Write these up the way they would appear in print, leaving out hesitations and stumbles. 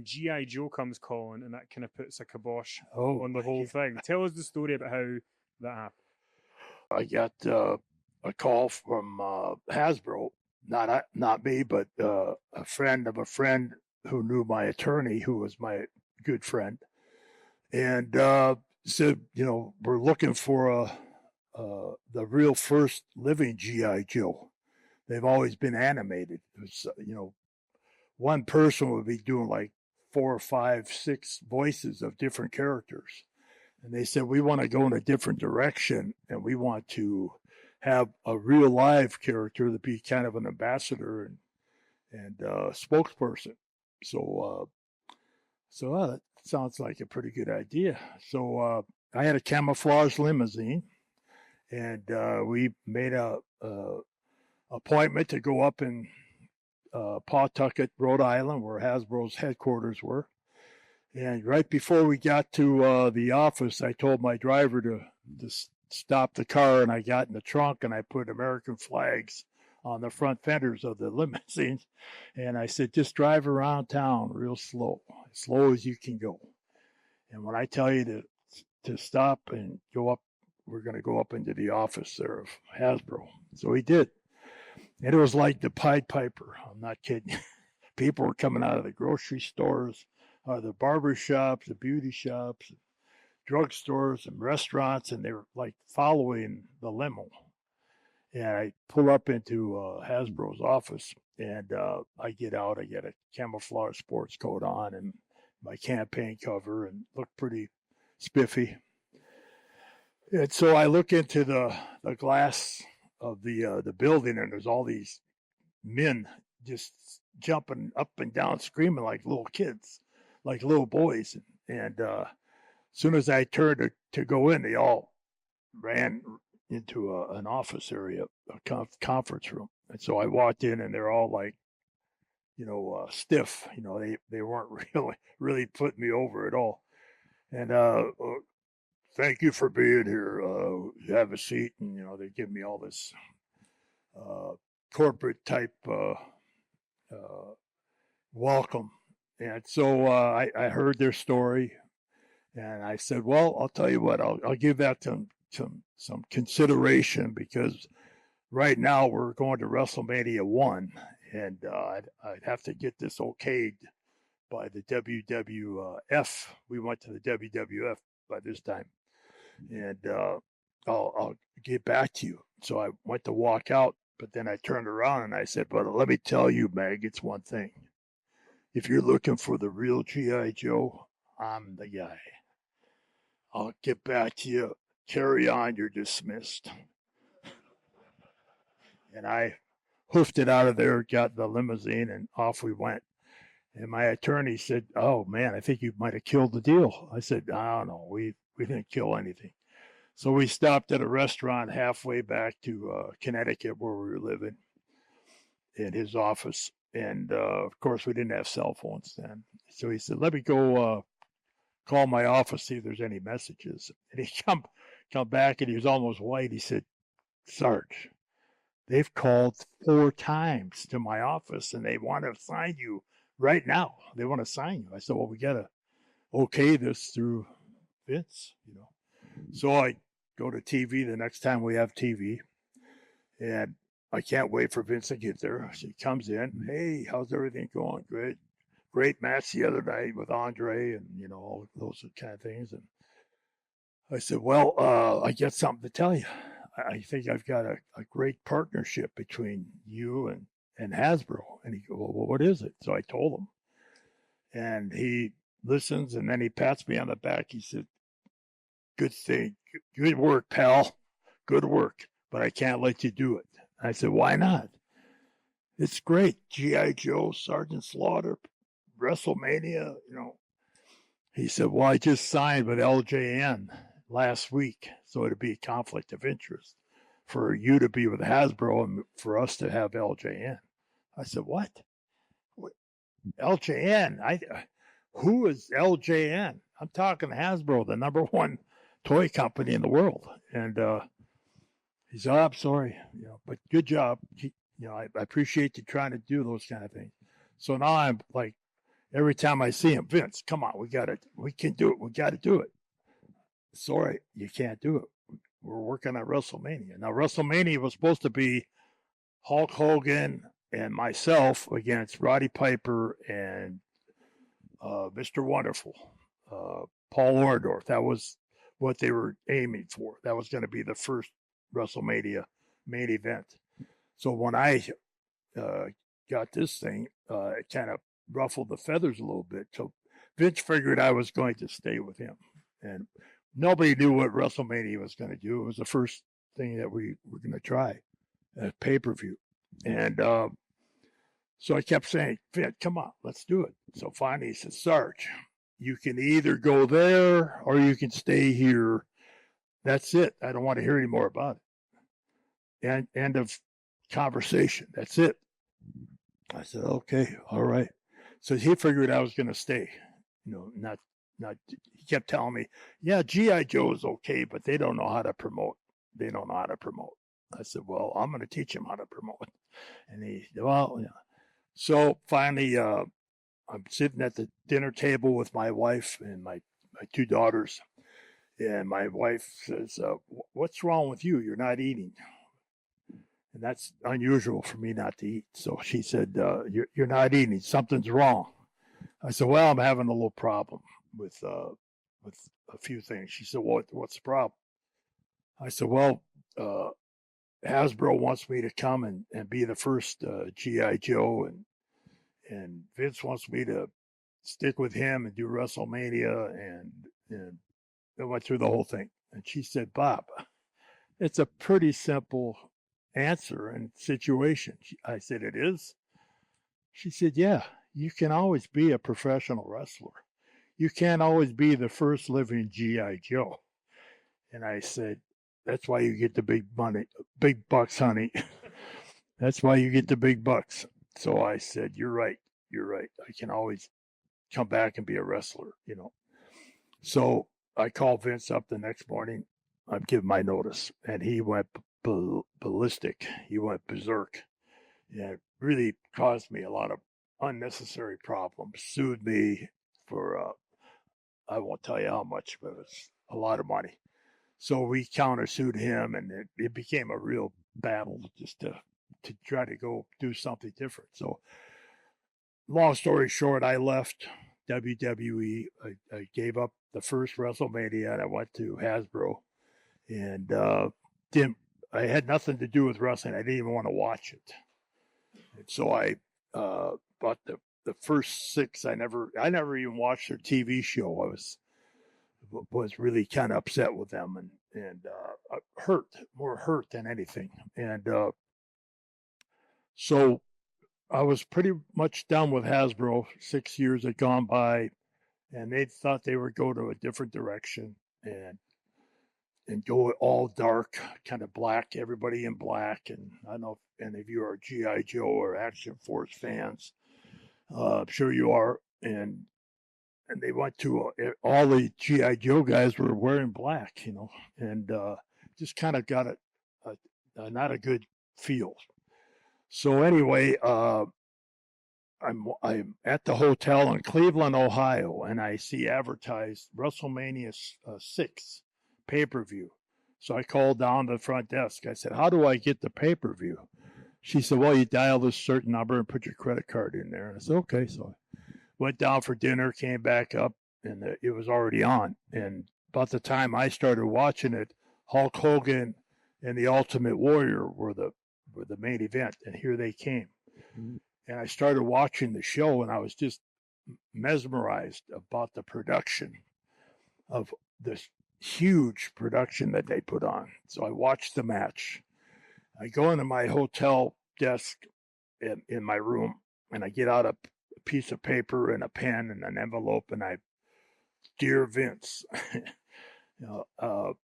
G.I. Joe comes calling, and that kind of puts a kibosh Oh, on the whole thing. Tell us the story about how that happened. I got a call from Hasbro, not me, but a friend of a friend who knew my attorney, who was my good friend, and said, we're looking for the real first living G.I. Joe. They've always been animated. It was, one person would be doing like 4 or 5, 6 voices of different characters. And they said, we want to go in a different direction, and we want to have a real live character to be kind of an ambassador and spokesperson. So that sounds like a pretty good idea. So I had a camouflage limousine, and we made a appointment to go up in Pawtucket, Rhode Island, where Hasbro's headquarters were. And right before we got to the office, I told my driver to stop the car, and I got in the trunk, and I put American flags on the front fenders of the limousine. And I said, just drive around town real slow, as slow as you can go. And when I tell you to stop and go up, we're going to go up into the office there of Hasbro. So he did. And it was like the Pied Piper. I'm not kidding. People were coming out of the grocery stores, the barber shops, the beauty shops, drugstores, and restaurants, and they were like following the limo. And I pull up into Hasbro's office, and I get out. I get a camouflage sports coat on and my campaign cover, and look pretty spiffy. And so I look into the glass of the building, and there's all these men just jumping up and down, screaming like little kids, like little boys. And as soon as I turned to go in, they all ran into an office area, a conference room. And so I walked in, and they're all like, stiff. They weren't really putting me over at all. And thank you for being here. Have a seat. And, they give me all this corporate type welcome. And so I heard their story, and I said, well, I'll tell you what, I'll give that some consideration, because right now we're going to WrestleMania 1, and I'd have to get this okayed by the WWF. We went to the WWF by this time, and I'll get back to you. So I went to walk out, but then I turned around and I said, but let me tell you, Meg, it's one thing. If you're looking for the real G.I. Joe, I'm the guy. I'll get back to you. Carry on, you're dismissed. And I hoofed it out of there, got in the limousine, and off we went. And my attorney said, oh, man, I think you might have killed the deal. I said, I don't know. We didn't kill anything. So we stopped at a restaurant halfway back to Connecticut, where we were living, in his office. And, of course, we didn't have cell phones then. So he said, let me go call my office, see if there's any messages. And he come back, and he was almost white. He said, Sarge, they've called 4 times to my office, and they want to sign you right now. They want to sign you. I said, well, we got to okay this through Vince, So I go to TV the next time we have TV, and I can't wait for Vince to get there. So he comes in. Hey, how's everything going? Great match the other night with Andre, and, all those kind of things. And I said, well, I got something to tell you. I think I've got a great partnership between you and Hasbro. And he goes, well, what is it? So I told him. And he listens, and then he pats me on the back. He said, good thing. Good work, pal. Good work. But I can't let you do it. I said, why not? It's great. G.I. Joe, Sergeant Slaughter, WrestleMania, He said, well, I just signed with LJN last week, so it'd be a conflict of interest for you to be with Hasbro and for us to have LJN. I said, what? LJN? Who is LJN? I'm talking Hasbro, the number 1 toy company in the world. And he said, I'm sorry, but good job. I appreciate you trying to do those kind of things. So now I'm like every time I see him, Vince, come on, we can do it. We got to do it. Sorry, you can't do it. We're working on WrestleMania. Now, WrestleMania was supposed to be Hulk Hogan and myself against Roddy Piper and Mr. Wonderful, Paul Orndorff. That was what they were aiming for. That was going to be the first WrestleMania main event. So when I got this thing, it kind of ruffled the feathers a little bit. So Vince figured I was going to stay with him. And nobody knew what WrestleMania was going to do. It was the first thing that we were going to try at pay-per-view. And so I kept saying, Vince, come on, let's do it. So finally he said, Sarge, you can either go there or you can stay here. That's it. I don't want to hear any more about it. And end of conversation. That's it. I said, okay, all right. So he figured I was going to stay. Not. He kept telling me, yeah, G.I. Joe is okay, but they don't know how to promote. They don't know how to promote. I said, well, I'm going to teach him how to promote. And he said, well, yeah. So finally, I'm sitting at the dinner table with my wife and my two daughters. And my wife says, what's wrong with you? You're not eating. And that's unusual for me not to eat. So she said, you're not eating. Something's wrong. I said, well, I'm having a little problem with a few things. She said, what's the problem? I said, well, Hasbro wants me to come and be the first G.I. Joe, and Vince wants me to stick with him and do WrestleMania, and I went through the whole thing. And she said, Bob, it's a pretty simple answer and situation. I said, it is? She said, yeah, you can always be a professional wrestler. You can't always be the first living G.I. Joe. And I said, that's why you get the big money, big bucks, honey. That's why you get the big bucks. So I said, you're right. I can always come back and be a wrestler, So I called Vince up the next morning. I'd give my notice. And he went ballistic. He went berserk. And it really caused me a lot of unnecessary problems. Sued me for, I won't tell you how much, but it's a lot of money. So we countersued him, and it became a real battle just to try to go do something different. So long story short, I left WWE. I gave up the first WrestleMania, and I went to Hasbro. And I had nothing to do with wrestling. I didn't even want to watch it. And so I bought the first 6. I never even watched their TV show. I was really kind of upset with them and more hurt than anything. And so I was pretty much done with Hasbro. 6 years had gone by, and they thought they would go to a different direction and go all dark, kind of black, everybody in black. And I don't know if any of you are G.I. Joe or Action Force fans. I'm sure you are. And they went to all the G.I. Joe guys were wearing black, and just kind of got not a good feel. So anyway, I'm at the hotel in Cleveland, Ohio, and I see advertised WrestleMania 6 pay-per-view. So I called down to the front desk. I said, how do I get the pay-per-view? She said, well, you dial this certain number and put your credit card in there. And I said, okay. So I went down for dinner, came back up, and it was already on. And about the time I started watching it, Hulk Hogan and the Ultimate Warrior were the main event, and here they came. Mm-hmm. And I started watching the show, and I was just mesmerized about the production of this huge production that they put on. So I watched the match. I go into my hotel desk in my room, and I get out a piece of paper and a pen and an envelope, and I, dear Vince,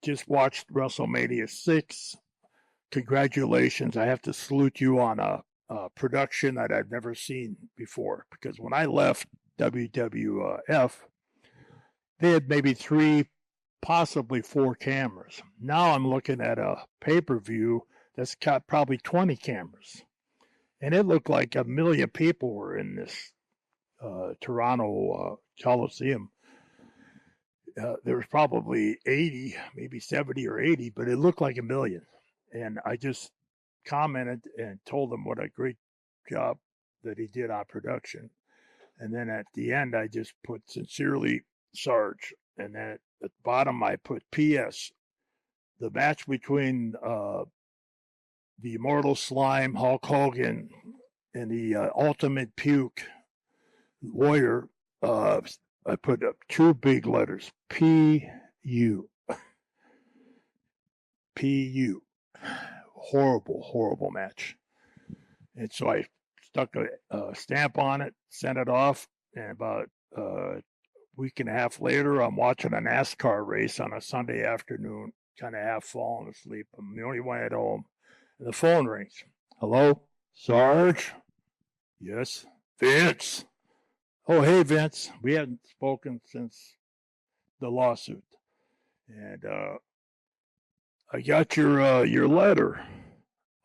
just watched WrestleMania 6. Congratulations. I have to salute you on a production that I've never seen before, because when I left WWF, they had maybe 3, possibly 4 cameras. Now I'm looking at a pay-per-view that's got probably 20 cameras. And it looked like 1 million people were in this Toronto Coliseum. There was probably 80, maybe 70 or 80, but it looked like a million. And I just commented and told him what a great job that he did on production. And then at the end, I just put sincerely, Sarge. And then at the bottom, I put P.S. The match between the Immortal Slime, Hulk Hogan, and the Ultimate Puke Warrior, I put up two big letters, P.U. P.U. Horrible, horrible match. And so I stuck a stamp on it, sent it off, and about a week and a half later, I'm watching a NASCAR race on a Sunday afternoon, kind of half falling asleep. I'm the only one at home. And the phone rings. Hello? Sarge? Yes. Vince? Oh, hey, Vince. We hadn't spoken since the lawsuit. And I got your letter.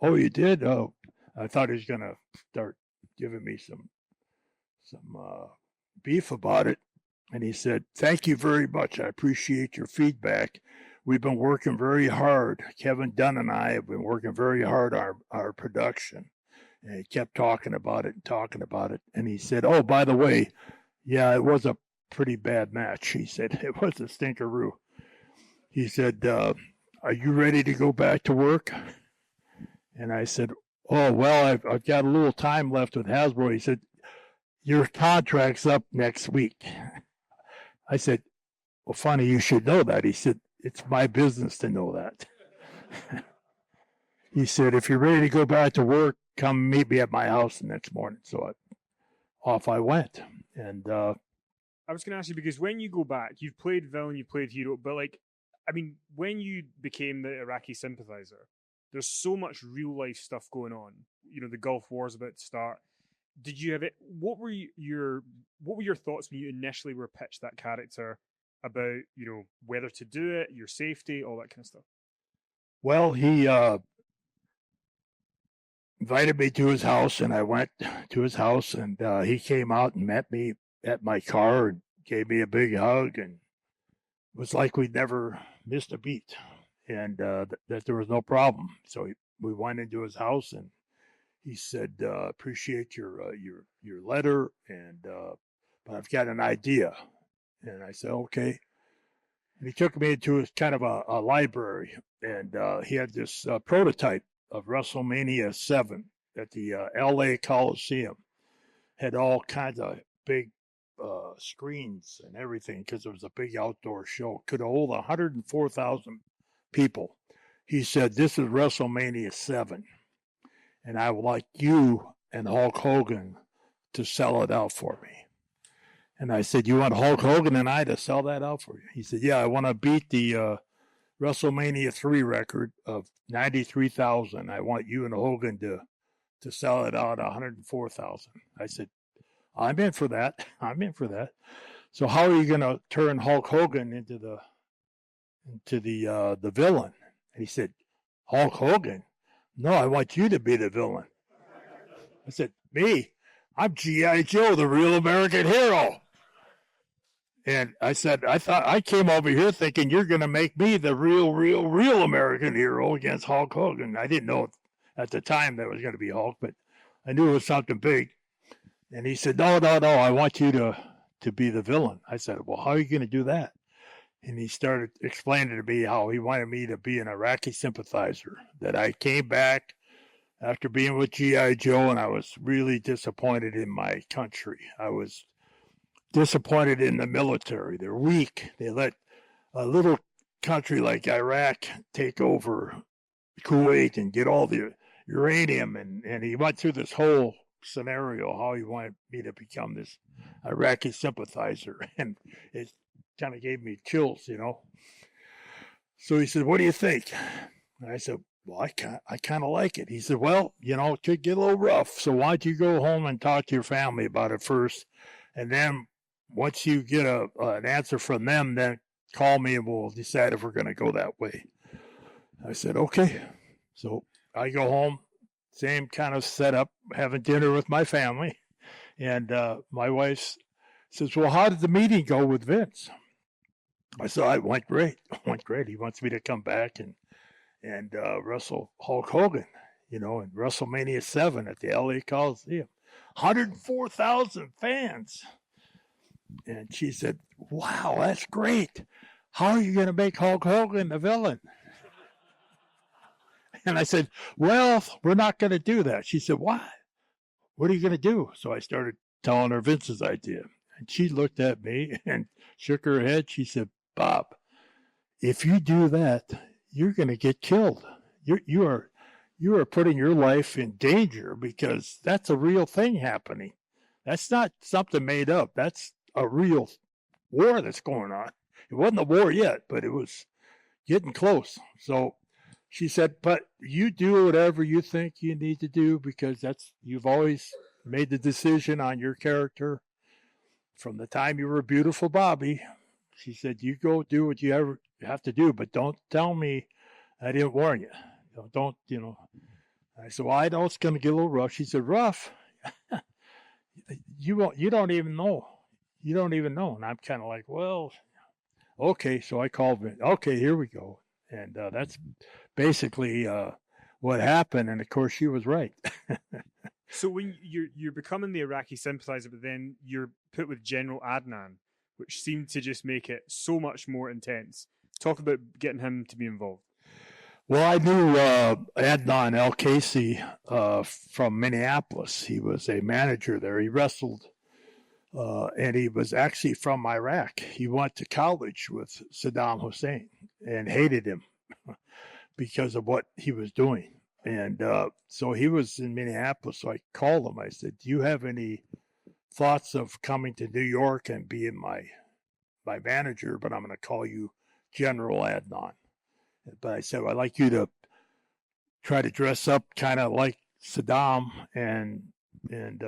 Oh, you did? Oh, I thought he was going to start giving me some beef about it. And he said, thank you very much. I appreciate your feedback. We've been working very hard. Kevin Dunn and I have been working very hard on our production. And he kept talking about it. And he said, oh, by the way, yeah, it was a pretty bad match. He said, it was a stinkeroo. He said, are you ready to go back to work? And I said, oh, well, I've got a little time left with Hasbro. He said, your contract's up next week. I said, well, funny, you should know that. He said, it's my business to know that. He said, if you're ready to go back to work, come meet me at my house the next morning. So off I went. And I was going to ask you, because when you go back, you've played villain, you played hero, but like, I mean, when you became the Iraqi sympathizer, there's so much real life stuff going on. You know, the Gulf War's about to start. Did you have it? What were your thoughts when you initially were pitched that character about, you know, whether to do it, your safety, all that kind of stuff? Well, he invited me to his house, and I went to his house, and he came out and met me at my car and gave me a big hug, and it was like we'd never missed a beat, and that there was no problem. So we went into his house, and he said, appreciate your letter, and but I've got an idea. And I said, okay. And he took me into his kind of a library, and he had this prototype of WrestleMania 7 at the LA Coliseum. Had all kinds of big screens and everything because it was a big outdoor show. Could hold 104,000 people. He said, this is WrestleMania 7. And I would like you and Hulk Hogan to sell it out for me. And I said, you want Hulk Hogan and I to sell that out for you? He said, yeah, I want to beat the WrestleMania 3 record of 93,000. I want you and Hogan to sell it out 104,000. I said, I'm in for that. So how are you going to turn Hulk Hogan into the villain? And he said, Hulk Hogan? No, I want you to be the villain. I said, me? I'm G.I. Joe, the real American hero. And I said, I came over here thinking you're going to make me the real American hero against Hulk Hogan. I didn't know at the time that was going to be Hulk, but I knew it was something big. And he said, no, I want you to be the villain. I said, well, how are you going to do that? And he started explaining to me how he wanted me to be an Iraqi sympathizer, that I came back after being with G.I. Joe, and I was really disappointed in my country. I was disappointed in the military. They're weak. They let a little country like Iraq take over Kuwait and get all the uranium. And he went through this whole scenario, how he wanted me to become this Iraqi sympathizer. And it kind of gave me chills, you know. So he said, what do you think? And I said, well, I kind of like it. He said, well, you know, it could get a little rough. So why don't you go home and talk to your family about it first? And then once you get an answer from them, then call me and we'll decide if we're going to go that way. I said, okay. So I go home, same kind of setup, having dinner with my family. And my wife says, well, how did the meeting go with Vince? I said, it went great. It went great. He wants me to come back and wrestle Hulk Hogan, in WrestleMania 7 at the LA Coliseum. 104,000 fans. And she said, wow, that's great. How are you going to make Hulk Hogan the villain? And I said, well, we're not going to do that. She said, why? What are you going to do? So I started telling her Vince's idea. And she looked at me and shook her head. She said, Bob, if you do that, you're going to get killed. You are putting your life in danger because that's a real thing happening. That's not something made up. That's a real war that's going on. It wasn't a war yet, but it was getting close. So she said, but you do whatever you think you need to do because you've always made the decision on your character from the time you were a beautiful Bobby. She said, you go do what you ever have to do, but don't tell me I didn't warn you. Don't. I said, well, I know it's going to get a little rough. She said, rough? You don't even know. You don't even know. And I'm kind of like, well, okay. So I called Vince. Okay, here we go. And that's basically what happened. And of course, she was right. So when you're becoming the Iraqi sympathizer, but then you're put with General Adnan, which seemed to just make it so much more intense. Talk about getting him to be involved. Well, I knew Adnan El-Casey from Minneapolis. He was a manager there. He wrestled, and he was actually from Iraq. He went to college with Saddam Hussein and hated him because of what he was doing. And so he was in Minneapolis. So I called him. I said, do you have any thoughts of coming to New York and being my manager, but I'm going to call you General Adnan. But I said, I'd like you to try to dress up kind of like Saddam and kind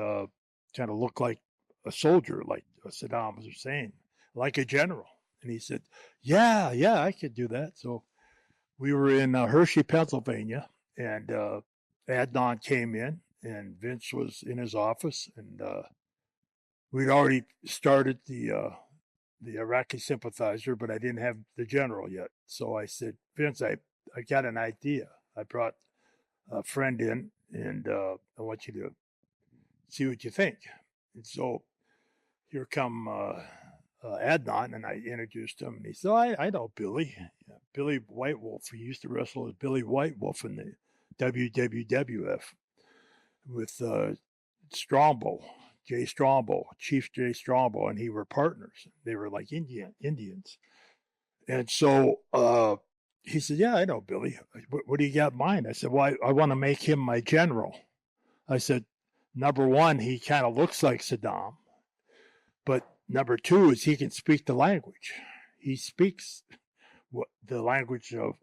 of look like a soldier, like Saddam Hussein, like a general. And he said, yeah, I could do that. So we were in Hershey, Pennsylvania, and Adnan came in, and Vince was in his office, and we'd already started the Iraqi sympathizer, but I didn't have the general yet. So I said, Vince, I got an idea. I brought a friend in, and I want you to see what you think. And so here come Adnan, and I introduced him. And he said, I know Billy. Billy White Wolf. He used to wrestle as Billy White Wolf in the WWF with Strongbow. Jay Strongbow, Chief Jay Strongbow, and he were partners. They were like Indians. And so he said, yeah, I know Billy. What do you got in mind? I said, well, I want to make him my general. I said, number one, he kind of looks like Saddam. But number two is he can speak the language. He speaks the language of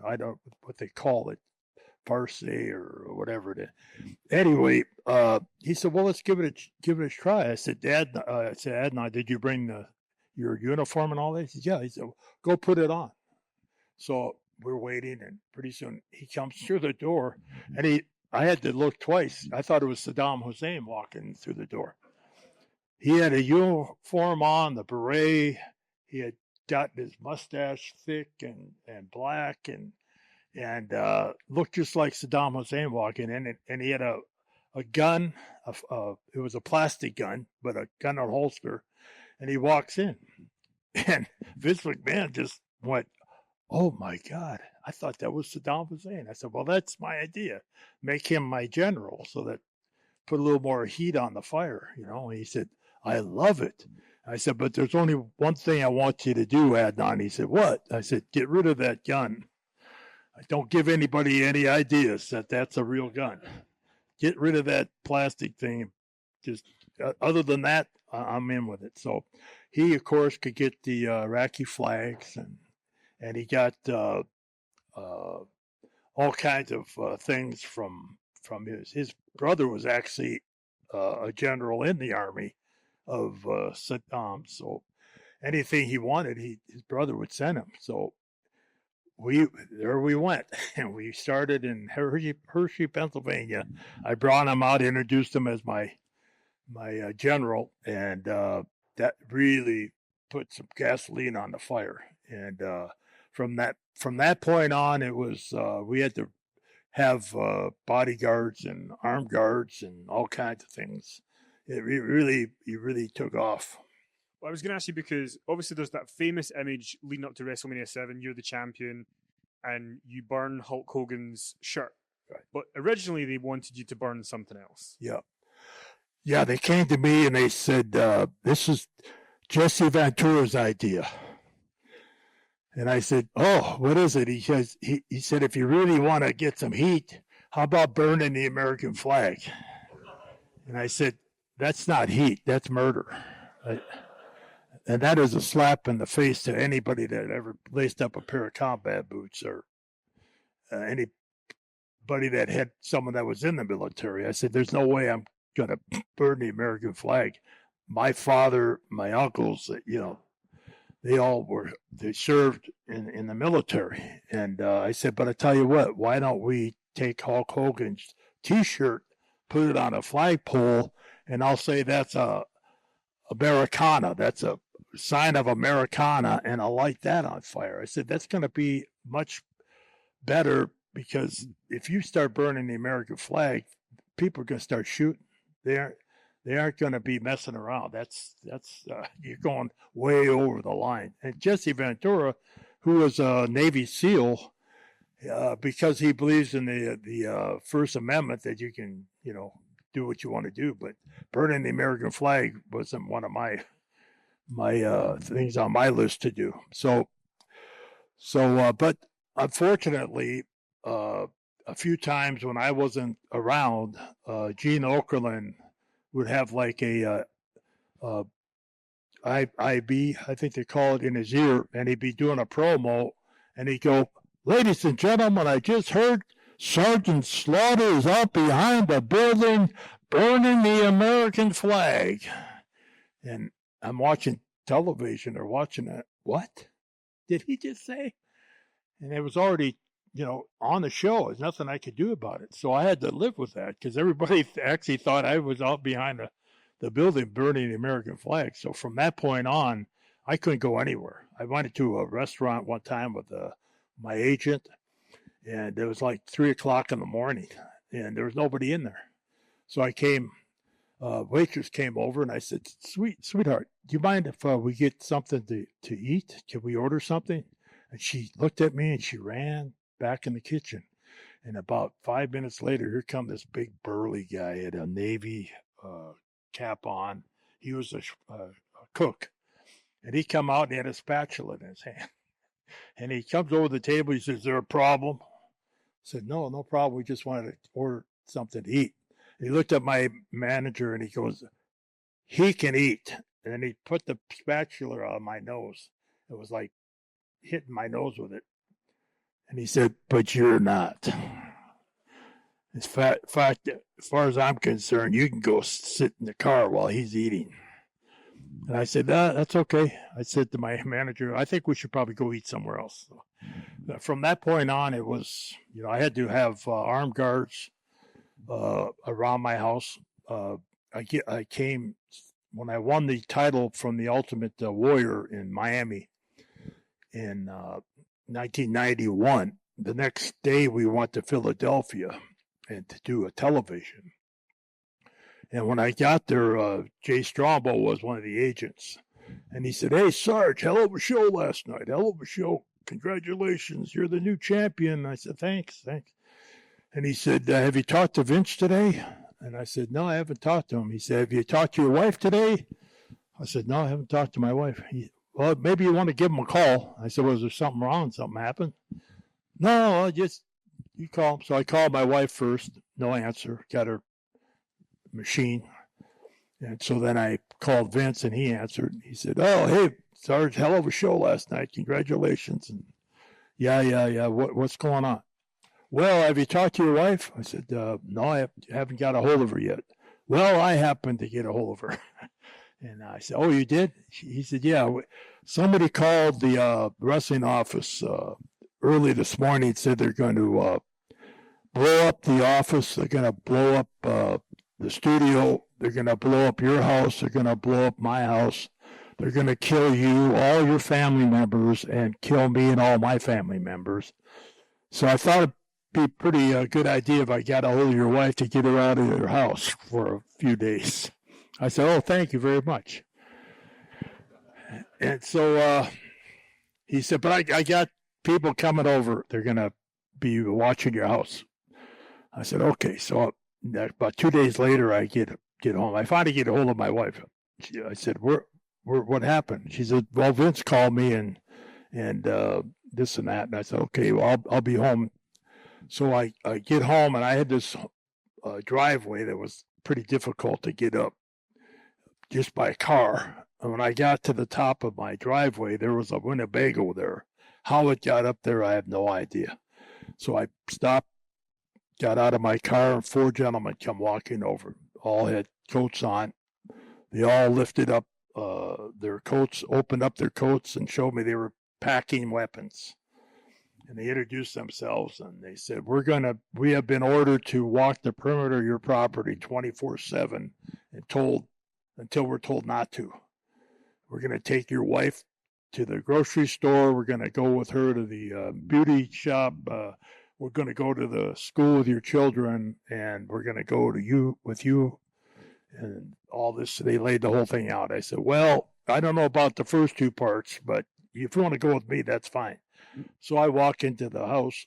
I don't know what they call it, Farsi or whatever it is. Anyway, he said, well, let's give it a try. I said, Adnan, did you bring your uniform and all that? He said, yeah. He said, go put it on. So we're waiting, and pretty soon he comes through the door, and I had to look twice. I thought it was Saddam Hussein walking through the door. He had a uniform on, the beret. He had got his mustache thick and black and looked just like Saddam Hussein walking in, and he had a gun. It was a plastic gun, but a gun on holster. And he walks in, and Vince McMahon just went, "Oh my God! I thought that was Saddam Hussein." I said, "Well, that's my idea. Make him my general, so that put a little more heat on the fire, And he said, "I love it." I said, "But there's only one thing I want you to do, Adnan." He said, "What?" I said, "Get rid of that gun. Don't give anybody any ideas that that's a real gun. Get rid of that plastic thing. Just other than that, I'm in with it." So he, of course, could get the Iraqi flags, and he got all kinds of things from his brother was actually a general in the army of Saddam. So anything he wanted, his brother would send him. So we went, and we started in Hershey, Pennsylvania. I brought him out, introduced him as my general, and that really put some gasoline on the fire. And from that point on, it was we had to have bodyguards and armed guards and all kinds of things. It really took off. Well, I was going to ask you because obviously there's that famous image leading up to WrestleMania 7. You're the champion and you burn Hulk Hogan's shirt. Right. But originally they wanted you to burn something else. Yeah. Yeah, they came to me and they said, this is Jesse Ventura's idea. And I said, oh, what is it? He said, if you really want to get some heat, how about burning the American flag? And I said, that's not heat, that's murder. And that is a slap in the face to anybody that ever laced up a pair of combat boots or anybody that had someone that was in the military. I said, there's no way I'm going to burn the American flag. My father, my uncles, they served in the military. And I said, but I tell you what, why don't we take Hulk Hogan's T-shirt, put it on a flagpole, and I'll say that's a Americana. That's a sign of Americana, and I'll light that on fire. I said, that's going to be much better because if you start burning the American flag, people are going to start shooting. They aren't going to be messing around. That's you're going way over the line. And Jesse Ventura, who was a Navy SEAL, because he believes in the First Amendment that you can, do what you want to do, but burning the American flag wasn't one of my things on my list to do. So, but unfortunately, a few times when I wasn't around, Gene Okerlund would have like a IB, I think they call it, in his ear, and he'd be doing a promo, and he'd go, ladies and gentlemen, I just heard Sergeant Slaughter is out behind the building burning the American flag. And I'm watching television or watching it. What did he just say? And it was already, on the show. There's nothing I could do about it. So I had to live with that because everybody actually thought I was out behind the building burning the American flag. So from that point on, I couldn't go anywhere. I went to a restaurant one time with my agent, and it was like 3:00 in the morning, and there was nobody in there. So I came, waitress came over, and I said, sweetheart, do you mind if we get something to eat? Can we order something? And she looked at me, and she ran back in the kitchen. And about 5 minutes later, here come this big burly guy, had a Navy cap on. He was a cook. And he come out and he had a spatula in his hand. And he comes over the table. He says, is there a problem? I said, no problem. We just wanted to order something to eat. And he looked at my manager and he goes, he can eat. And then he put the spatula on my nose. It was like hitting my nose with it. And he said, but you're not. In fact, as far as I'm concerned, you can go sit in the car while he's eating. And I said, that's okay. I said to my manager, I think we should probably go eat somewhere else. So, from that point on, it was, I had to have armed guards around my house. I came, when I won the title from the Ultimate Warrior in Miami in 1991, the next day we went to Philadelphia and to do a television. And when I got there, Jay Strombo was one of the agents. And he said, hey, Sarge, hell of a show last night. Hell of a show. Congratulations. You're the new champion. I said, thanks. And he said, have you talked to Vince today? And I said, no, I haven't talked to him. He said, have you talked to your wife today? I said, no, I haven't talked to my wife. Well, maybe you want to give him a call. I said, was there something wrong? Something happened? No, you call him. So I called my wife first. No answer. Got her machine. And so then I called Vince and he answered. He said, oh, hey, Sarge, hell of a show last night. Congratulations. And yeah. What's going on? Well, have you talked to your wife? I said, no, I haven't got a hold of her yet. Well, I happened to get a hold of her. And I said, oh, you did? He said, yeah. Somebody called the wrestling office early this morning and said they're going to blow up the office. They're going to blow up the studio They're going to blow up your house. They're going to blow up my house. They're going to kill you, all your family members, and kill me and all my family members. So I thought it'd be a pretty good idea if I got a hold of your wife to get her out of your house for a few days. I said, oh, thank you very much. And so he said, but I got people coming over. They're going to be watching your house. I said, okay. So about 2 days later, I get home. I finally get a hold of my wife. I said, what happened? She said, well, Vince called me and this and that. And I said, okay, well, I'll be home. So I get home, and I had this driveway that was pretty difficult to get up just by car. And when I got to the top of my driveway, there was a Winnebago there. How it got up there, I have no idea. So I stopped, got out of my car, and 4 gentlemen come walking over. All had coats on. They all lifted up their coats, opened up their coats, and showed me they were packing weapons. And they introduced themselves, and they said, we have been ordered to walk the perimeter of your property 24/7 until we're told not to. We're going to take your wife to the grocery store. We're going to go with her to the beauty shop. We're going to go to the school with your children, and we're going to go to with you, and all this. They laid the whole thing out. I said, well, I don't know about the first 2 parts, but if you want to go with me, that's fine. So I walk into the house,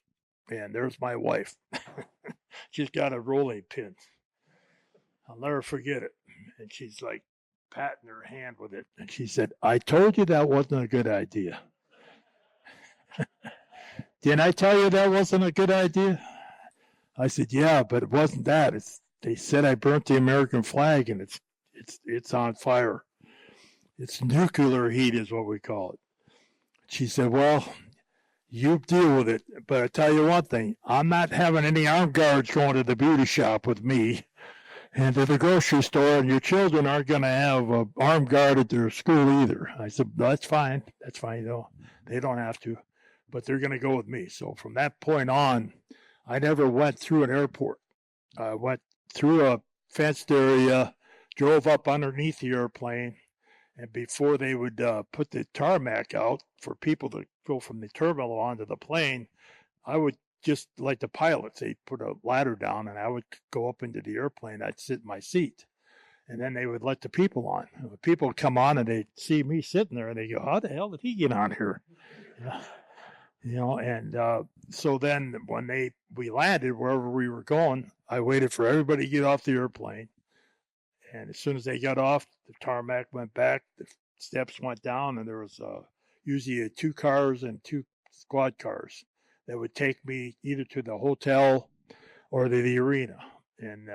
and there's my wife. She's got a rolling pin. I'll never forget it. And she's like patting her hand with it. And she said, I told you that wasn't a good idea. Didn't I tell you that wasn't a good idea? I said, yeah, but it wasn't that. They said I burnt the American flag, and it's on fire. It's nuclear heat is what we call it. She said, well, you deal with it. But I tell you one thing, I'm not having any armed guards going to the beauty shop with me and to the grocery store, and your children aren't going to have an armed guard at their school either. I said, that's fine. That's fine. They don't have to, but they're going to go with me. So from that point on, I never went through an airport. I went through a fenced area, drove up underneath the airplane, and before they would put the tarmac out for people to go from the terminal onto the plane, I would just like the pilots, they'd put a ladder down, and I would go up into the airplane. I'd sit in my seat, and then they would let the people on. And the people would come on, and they'd see me sitting there, and they go, how the hell did he get on here? And so then when we landed wherever we were going, I waited for everybody to get off the airplane. And as soon as they got off, the tarmac went back, the steps went down, and there was usually 2 cars and 2 squad cars that would take me either to the hotel or to the arena. And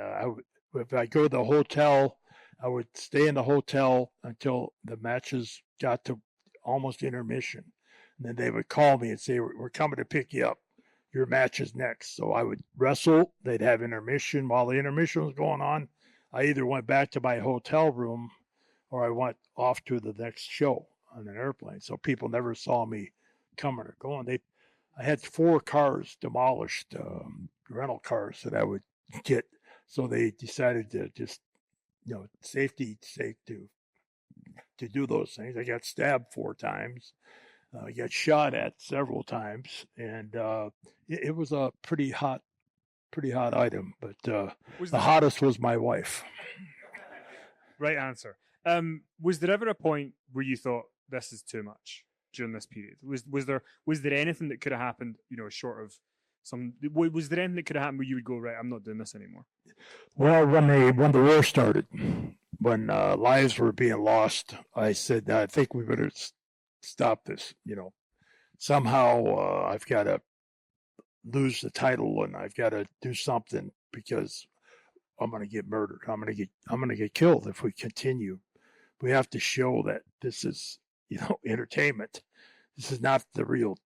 if I go to the hotel, I would stay in the hotel until the matches got to almost intermission. And then they would call me and say, we're coming to pick you up. Your match is next. So I would wrestle. They'd have intermission. While the intermission was going on, I either went back to my hotel room or I went off to the next show on an airplane. So people never saw me coming or going. I had 4 cars demolished, rental cars that I would get. So they decided to just, safety to do those things. I got stabbed 4 times. I got shot at several times, and it was a pretty hot item. But the hottest was my wife. Right answer. Was there ever a point where you thought this is too much during this period? Was there anything that could have happened? Short of some. Was there anything that could have happened where you would go, right, I'm not doing this anymore? Well, when the war started, when lives were being lost, I said, I think we better stop this. Somehow I've got to lose the title, and I've got to do something because I'm going to get murdered. I'm going to get killed if we continue. We have to show that this is, entertainment. This is not the real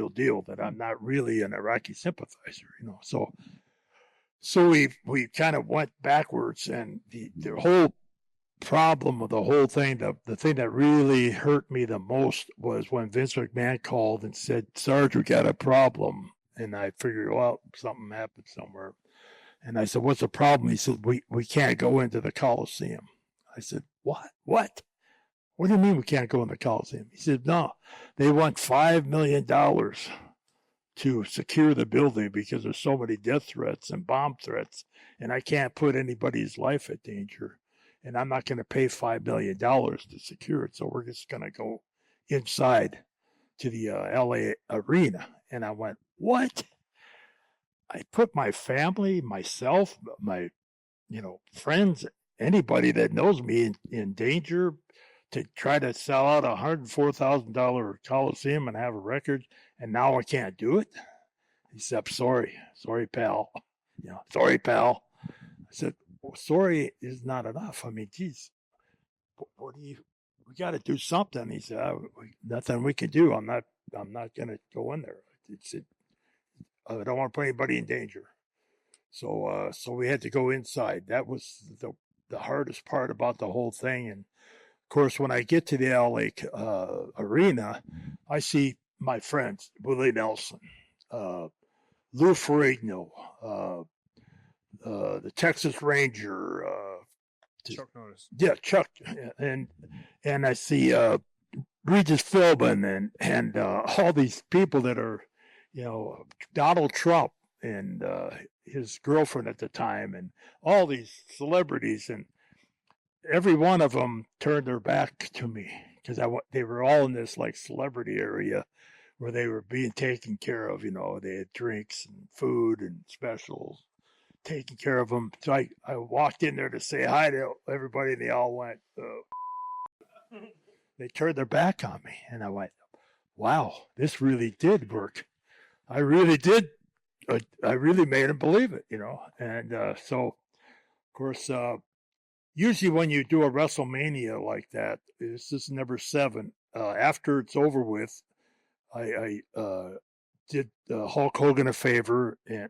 deal, that I'm not really an Iraqi sympathizer, So we kind of went backwards, and the whole problem of the whole thing, the thing that really hurt me the most was when Vince McMahon called and said, Sarge, we got a problem. And I figured, well, something happened somewhere. And I said, what's the problem? He said, we can't go into the Coliseum. I said, what? What do you mean we can't go in the Coliseum? He said, no, they want $5 million to secure the building because there's so many death threats and bomb threats, and I can't put anybody's life at danger, and I'm not going to pay $5 million to secure it, so we're just going to go inside to the LA arena. And I went, what? I put my family, myself, my friends, anybody that knows me in danger to try to sell out a $104,000 Coliseum and have a record, and now I can't do it? He said, sorry, pal. Sorry, pal. I said, well, sorry is not enough. I mean, geez, we got to do something. He said, nothing we can do. I'm not going to go in there. I don't want to put anybody in danger. So we had to go inside. That was the hardest part about the whole thing. And of course, when I get to the LA arena, I see my friends, Willie Nelson, Lou Ferrigno, the Texas Ranger, Chuck Norris. Yeah, Chuck, and I see Regis Philbin and all these people that are, Donald Trump and his girlfriend at the time, and all these celebrities, and every one of them turned their back to me because they were all in this like celebrity area where they were being taken care of. They had drinks and food and specials, taking care of them. So I walked in there to say hi to everybody, and they all went, they turned their back on me. And I went, wow, this really did work. I really did. I really made them believe it, And so, of course, usually when you do a WrestleMania like that, this is number 7. After it's over with, I did Hulk Hogan a favor and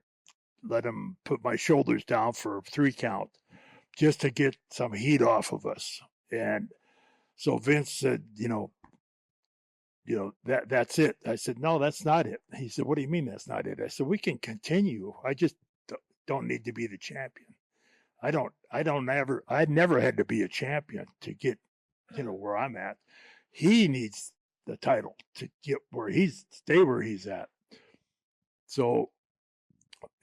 let him put my shoulders down for a 3 count just to get some heat off of us. And so Vince said, that's it. I said, no, that's not it. He said, what do you mean that's not it? I said, we can continue. I just don't need to be the champion. I never had to be a champion to get, where I'm at. He needs the title to get stay where he's at. So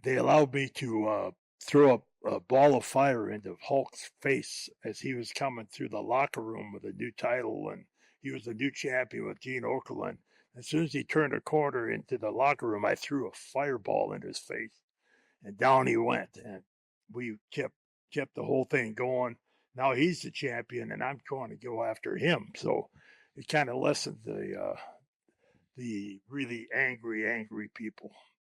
they allowed me to throw a ball of fire into Hulk's face as he was coming through the locker room with a new title, and he was the new champion with Gene Okerlund. As soon as he turned a corner into the locker room, I threw a fireball into his face, and down he went. And we kept the whole thing going. Now he's the champion, and I'm going to go after him. So it kind of lessened the really angry people.